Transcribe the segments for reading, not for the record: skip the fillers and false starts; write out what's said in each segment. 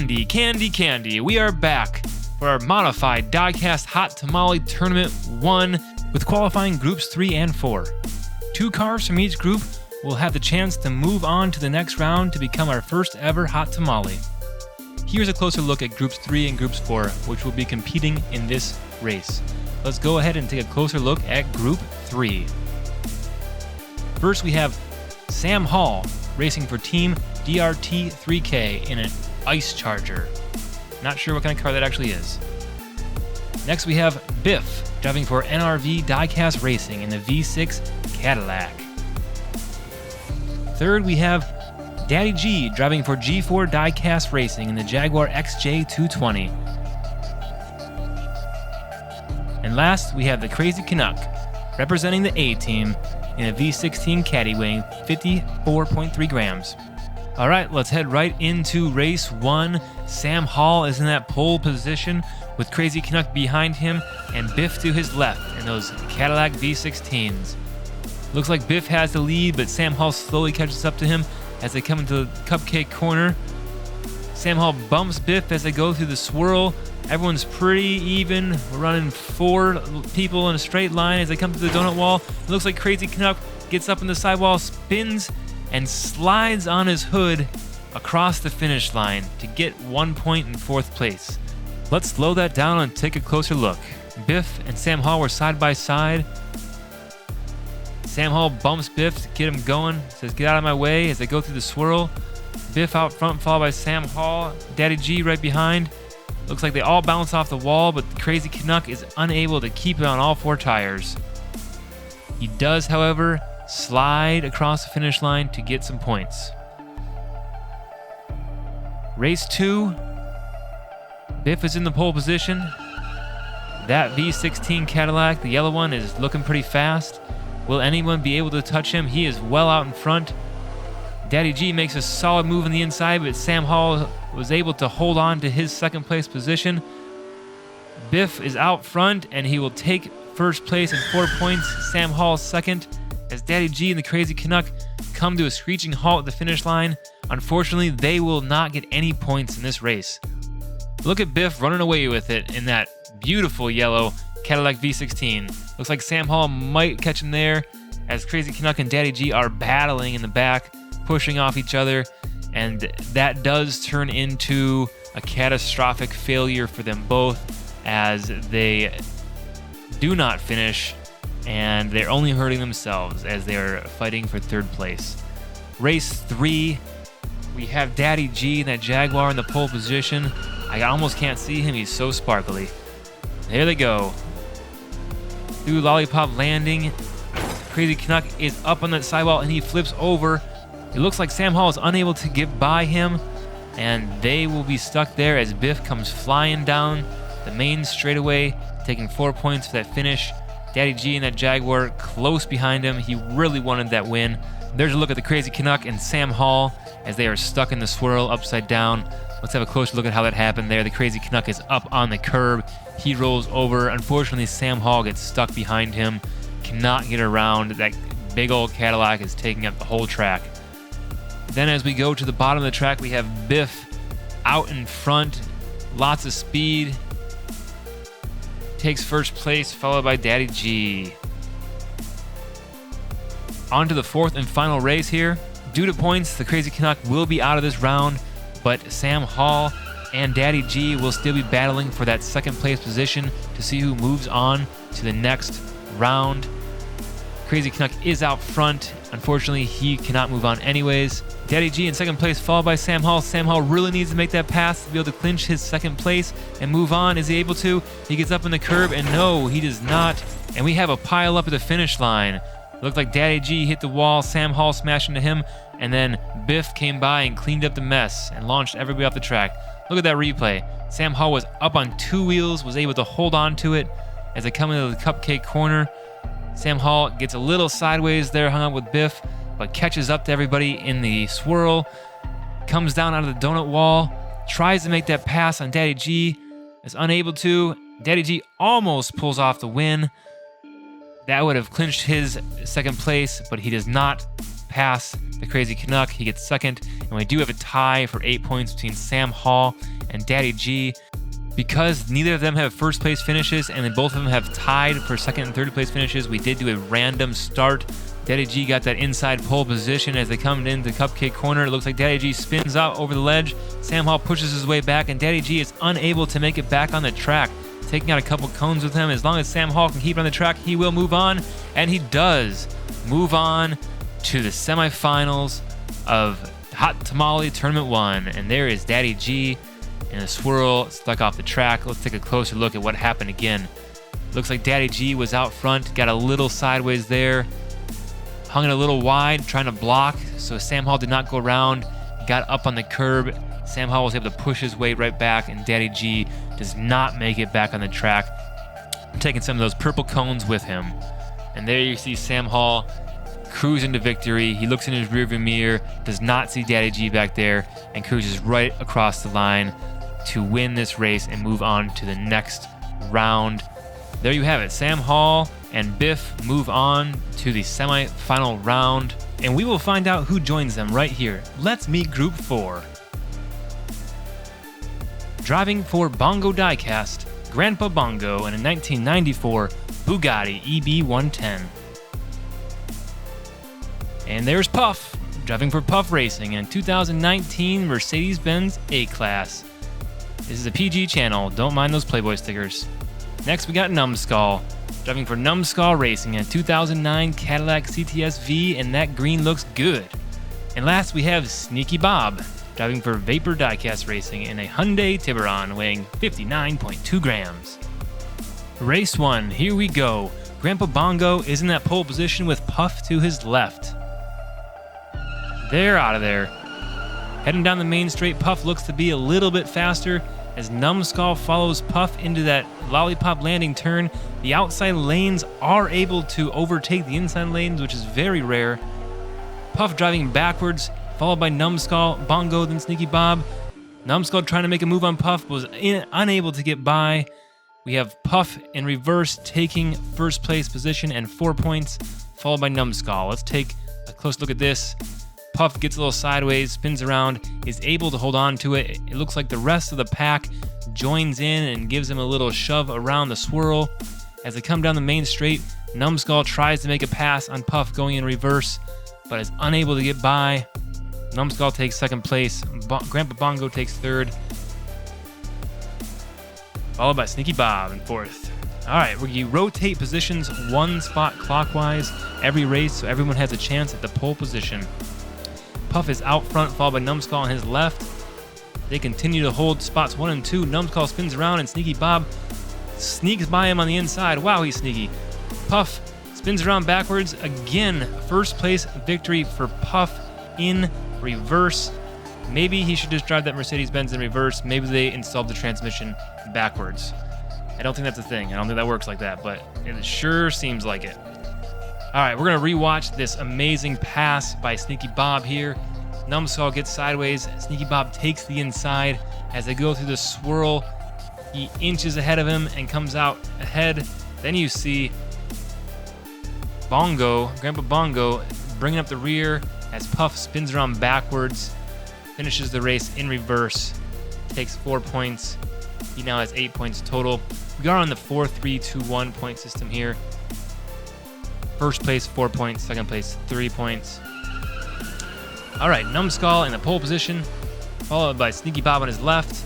Candy. We are back for our modified Diecast Hot Tamale Tournament 1 with qualifying groups 3 and 4. 2 cars from each group will have the chance to move on to the next round to become our first ever Hot Tamale. Here's a closer look at groups 3 and groups 4, which will be competing in this race. Let's go ahead and take a closer look at group 3. First we have Sam Hall racing for Team DRT3K in an Ice Charger. Not sure what kind of car that actually is. Next we have Biff driving for NRV Diecast Racing in the V6 Cadillac. Third we have Daddy G driving for G4 Diecast Racing in the Jaguar XJ220. And last we have the Crazy Canuck representing the A team in a V16 Caddy weighing 54.3 grams. Alright, let's head right into race 1. Sam Hall is in that pole position with Crazy Canuck behind him and Biff to his left in those Cadillac V16s. Looks like Biff has the lead, but Sam Hall slowly catches up to him as they come into the cupcake corner. Sam Hall bumps Biff as they go through the swirl. Everyone's pretty even. We're running 4 people in a straight line as they come to the donut wall. It looks like Crazy Canuck gets up in the sidewall, spins, and slides on his hood across the finish line to get 1 point in 4th place. Let's slow that down and take a closer look. Biff and Sam Hall were side by side. Sam Hall bumps Biff to get him going, says get out of my way as they go through the swirl. Biff out front followed by Sam Hall, Daddy G right behind. Looks like they all bounce off the wall, but the Crazy Canuck is unable to keep it on all 4 tires. He does, however, slide across the finish line to get some points. Race 2, Biff is in the pole position. That V16 Cadillac, the yellow one, is looking pretty fast. Will anyone be able to touch him? He is well out in front. Daddy G makes a solid move on the inside, but Sam Hall was able to hold on to his 2nd place position. Biff is out front, and he will take 1st place and 4 points. Sam Hall 2nd, as Daddy G and the Crazy Canuck come to a screeching halt at the finish line. Unfortunately, they will not get any points in this race. Look at Biff running away with it in that beautiful yellow Cadillac V16. Looks like Sam Hall might catch him there, as Crazy Canuck and Daddy G are battling in the back, pushing off each other, and that does turn into a catastrophic failure for them both, as they do not finish, and they're only hurting themselves as they are fighting for 3rd place. Race 3, we have Daddy G in that Jaguar in the pole position. I almost can't see him, he's so sparkly. There they go. Through Lollipop landing, Crazy Canuck is up on that sidewall and he flips over. It looks like Sam Hall is unable to get by him, and they will be stuck there as Biff comes flying down the main straightaway, taking 4 points for that finish. Daddy G and that Jaguar close behind him. He really wanted that win. There's a look at the Crazy Canuck and Sam Hall as they are stuck in the swirl upside down. Let's have a closer look at how that happened there. The Crazy Canuck is up on the curb. He rolls over. Unfortunately, Sam Hall gets stuck behind him. Cannot get around. That big old Cadillac is taking up the whole track. Then as we go to the bottom of the track, we have Biff out in front. Lots of speed. Takes 1st place, followed by Daddy G. On to the 4th and final race here. Due to points, the Crazy Canuck will be out of this round, but Sam Hall and Daddy G will still be battling for that 2nd place position to see who moves on to the next round. Crazy Canuck is out front. Unfortunately, he cannot move on anyways. Daddy G in 2nd place, followed by Sam Hall. Sam Hall really needs to make that pass to be able to clinch his 2nd place and move on. Is he able to? He gets up in the curb, and no, he does not. And we have a pile up at the finish line. It looked like Daddy G hit the wall, Sam Hall smashed into him, and then Biff came by and cleaned up the mess and launched everybody off the track. Look at that replay. Sam Hall was up on 2 wheels, was able to hold on to it as they come into the cupcake corner. Sam Hall gets a little sideways there, hung up with Biff, but catches up to everybody in the swirl, comes down out of the donut wall, tries to make that pass on Daddy G, is unable to. Daddy G almost pulls off the win. That would have clinched his 2nd place, but he does not pass the Crazy Canuck. He gets 2nd, And we do have a tie for 8 points between Sam Hall and Daddy G. Because neither of them have first place finishes and then both of them have tied for second and third place finishes, we did do a random start. Daddy G got that inside pole position as they come into Cupcake Corner. It looks like Daddy G spins out over the ledge. Sam Hall pushes his way back, and Daddy G is unable to make it back on the track, taking out a couple cones with him. As long as Sam Hall can keep it on the track, he will move on, and he does move on to the semifinals of Hot Tamale Tournament 1. And there is Daddy G in a swirl, stuck off the track. Let's take a closer look at what happened again. Looks like Daddy G was out front, got a little sideways there, hung it a little wide, trying to block, so Sam Hall did not go around, got up on the curb. Sam Hall was able to push his way right back, and Daddy G does not make it back on the track, taking some of those purple cones with him. And there you see Sam Hall cruising to victory. He looks in his rearview mirror, does not see Daddy G back there, and cruises right across the line to win this race and move on to the next round. There you have it. Sam Hall and Biff move on to the semi-final round, and we will find out who joins them right here. Let's meet Group 4. Driving for Bongo Diecast, Grandpa Bongo in a 1994 Bugatti EB110. And there's Puff, driving for Puff Racing in 2019 Mercedes-Benz A-Class. This is a PG channel, don't mind those Playboy stickers. Next we got Numbskull, driving for Numbskull Racing in a 2009 Cadillac CTS V, and that green looks good. And last we have Sneaky Bob, driving for Vapor Diecast Racing in a Hyundai Tiburon weighing 59.2 grams. Race 1, here we go. Grandpa Bongo is in that pole position with Puff to his left. They're out of there. Heading down the main straight, Puff looks to be a little bit faster as Numbskull follows Puff into that lollipop landing turn. The outside lanes are able to overtake the inside lanes, which is very rare. Puff driving backwards, followed by Numbskull, Bongo, then Sneaky Bob. Numbskull trying to make a move on Puff, was unable to get by. We have Puff in reverse taking first place position and 4 points, followed by Numbskull. Let's take a close look at this. Puff gets a little sideways, spins around, is able to hold on to it. It looks like the rest of the pack joins in and gives him a little shove around the swirl. As they come down the main straight, Numbskull tries to make a pass on Puff going in reverse, but is unable to get by. Numbskull takes second place, Grandpa Bongo takes third, followed by Sneaky Bob in fourth. All right, we rotate positions one spot clockwise every race, so everyone has a chance at the pole position. Puff is out front, followed by Numbskull on his left. They continue to hold spots 1 and 2. Numbskull spins around, and Sneaky Bob sneaks by him on the inside. Wow, he's sneaky. Puff spins around backwards. Again, first place victory for Puff in reverse. Maybe he should just drive that Mercedes-Benz in reverse. Maybe they installed the transmission backwards. I don't think that's a thing. I don't think that works like that, but it sure seems like it. All right, we're going to rewatch this amazing pass by Sneaky Bob here. Numbskull gets sideways. Sneaky Bob takes the inside. As they go through the swirl, he inches ahead of him and comes out ahead. Then you see Bongo, Grandpa Bongo, bringing up the rear as Puff spins around backwards, finishes the race in reverse, takes 4 points. He now has 8 points total. We are on the 4-3-2-1 point system here. First place, 4 points. Second place, 3 points. All right, Numbskull in the pole position, followed by Sneaky Bob on his left.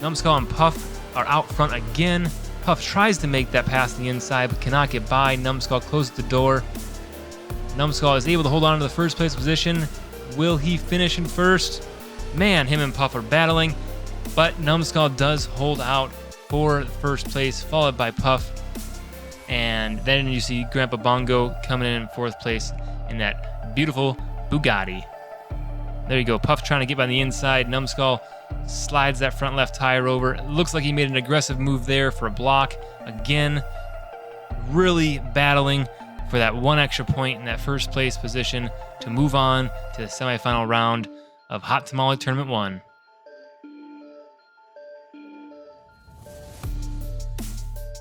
Numbskull and Puff are out front again. Puff tries to make that pass on the inside, but cannot get by. Numbskull closes the door. Numbskull is able to hold on to the first place position. Will he finish in first? Man, him and Puff are battling, but Numbskull does hold out for first place, followed by Puff. And then you see Grandpa Bongo coming in fourth place in that beautiful Bugatti. There you go. Puff trying to get by the inside. Numbskull slides that front left tire over. It looks like he made an aggressive move there for a block. Again, really battling for that one extra point in that first place position to move on to the semifinal round of Hot Tamale Tournament 1.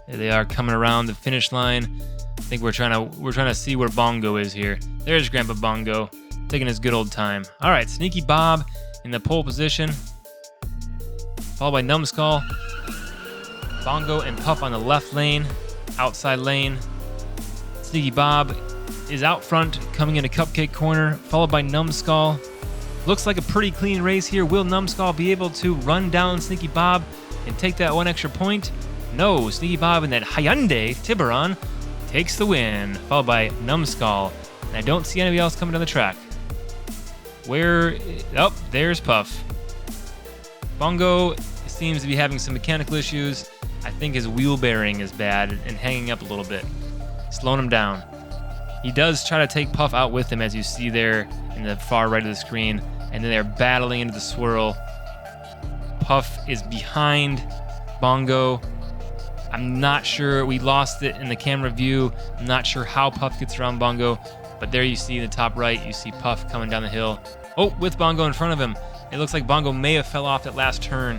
There they are coming around the finish line. think we're trying to see where Bongo is here. There's Grandpa Bongo, taking his good old time. All right, Sneaky Bob in the pole position, followed by Numbskull. Bongo and Puff on the left lane, outside lane. Sneaky Bob is out front, coming into Cupcake Corner, followed by Numbskull. Looks like a pretty clean race here. Will Numbskull be able to run down Sneaky Bob and take that one extra point? No, Sneaky Bob in that Hyundai Tiburon takes the win, followed by Numbskull. And I don't see anybody else coming down the track. Oh, there's Puff. Bongo seems to be having some mechanical issues. I think his wheel bearing is bad and hanging up a little bit, slowing him down. He does try to take Puff out with him, as you see there in the far right of the screen, and then they're battling into the swirl. Puff is behind Bongo. I'm not sure, we lost it in the camera view. I'm not sure how Puff gets around Bongo, but there you see in the top right, you see Puff coming down the hill. Oh, with Bongo in front of him. It looks like Bongo may have fell off that last turn.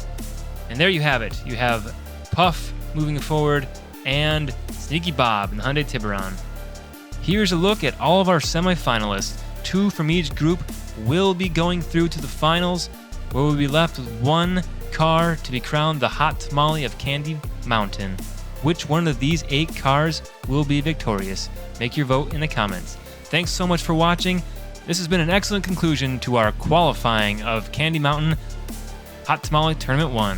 And there you have it. You have Puff moving forward and Sneaky Bob in the Hyundai Tiburon. Here's a look at all of our semifinalists. 2 from each group will be going through to the finals, where we'll be left with 1 car to be crowned the Hot Tamale of Candy Mountain. Which one of these 8 cars will be victorious? Make your vote in the comments. Thanks so much for watching. This has been an excellent conclusion to our qualifying of Candy Mountain Hot Tamale Tournament 1.